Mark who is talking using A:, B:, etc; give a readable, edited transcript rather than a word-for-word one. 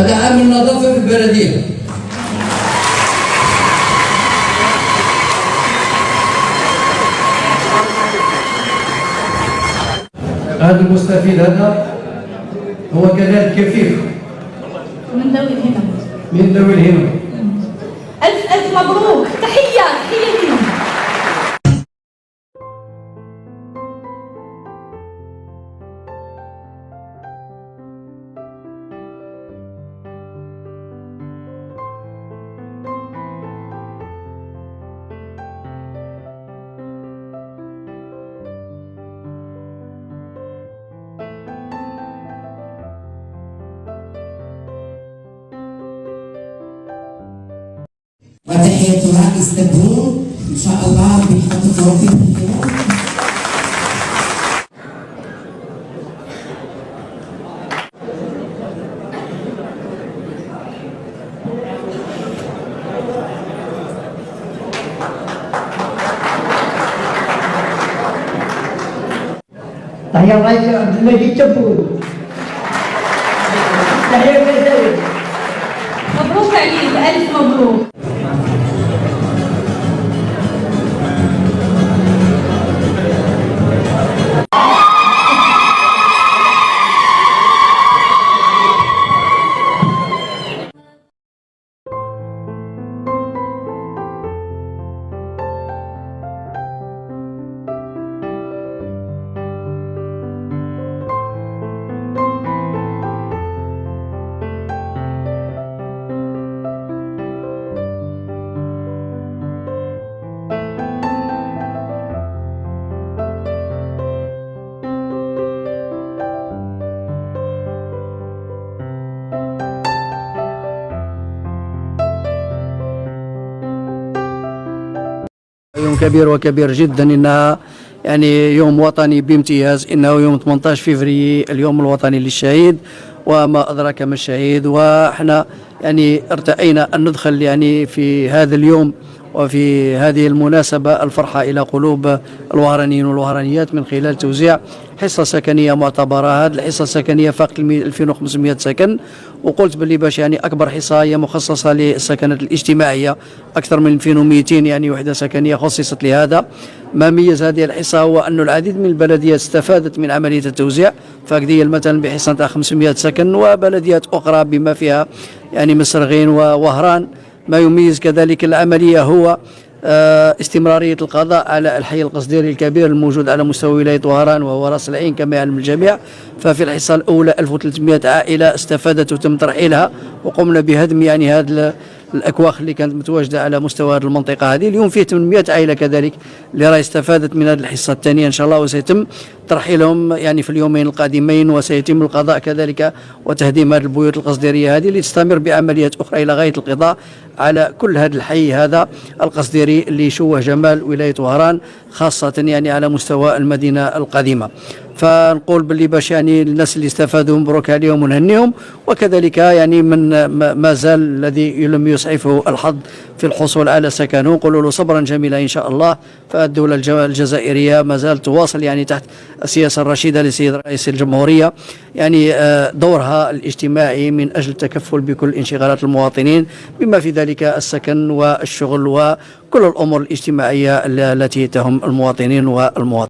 A: هذا عامل النظافة في البلدية. هذا المستفيد هذا هو كذلك كفيف
B: من ذوي الهمم.
A: من ذوي الهمم.
B: ألف ألف مبروك، تحية لهم.
C: وتحياتها استبدوا ان شاء الله بحفظ التوفيق اليوم.
D: تحية الرئيس عبد المجيد تبون. تحية الجزائر.
B: مبروك عليك، ألف مبروك.
E: يوم كبير وكبير جدا، انها يعني يوم وطني بامتياز، انه يوم 18 فبراير اليوم الوطني للشهيد، وما ادراك ما الشهيد. واحنا يعني ارتئينا ان ندخل يعني في هذا اليوم وفي هذه المناسبة الفرحة إلى قلوب الوهرانيين والوهرانيات من خلال توزيع حصة سكنية معتبرة. هذه الحصة السكنية فاق 2500 سكن، وقلت باللي باش يعني أكبر حصة هي مخصصة للسكنات الاجتماعية، أكثر من 2200 يعني وحدة سكنية خصصت لهذا. ما ميز هذه الحصة هو أن العديد من البلديات استفادت من عملية التوزيع، فاقدية مثلا بحصة 500 سكن، وبلديات أخرى بما فيها يعني مسرغين ووهران. ما يميز كذلك العملية هو استمرارية القضاء على الحي القصديري الكبير الموجود على مستوى ولاية وهران وهو راس العين كما يعلم الجميع. ففي الحصة الأولى 1300 عائلة استفادت وتم ترحيلها، وقمنا بهدم يعني هذه الأكواخ اللي كانت متواجدة على مستوى هذه المنطقة هذه. اليوم فيه 800 عائلة كذلك اللي راهي استفادت من هذه الحصة الثانية إن شاء الله، وسيتم ترحيلهم يعني في اليومين القادمين، وسيتم القضاء كذلك وتهديم هذه البيوت القصديرية هذه لتستمر بعمليات أخرى إلى غاية القضاء على كل هذا الحي هذا القصديري اللي يشوه جمال ولاية وهران، خاصة يعني على مستوى المدينة القديمة. فنقول باللي باش يعني الناس اللي استفادوا مبروك عليهم ونهنيهم، وكذلك يعني من ما زال الذي لم يسعفه الحظ في الحصول على سكن نقول له صبرا جميلا ان شاء الله. فالدولة الجزائرية ما زالت تواصل يعني تحت السياسة الرشيدة للسيد رئيس الجمهورية يعني دورها الاجتماعي من اجل التكفل بكل انشغالات المواطنين، بما في ذلك السكن والشغل وكل الامور الاجتماعية التي تهم المواطنين والمواطنين.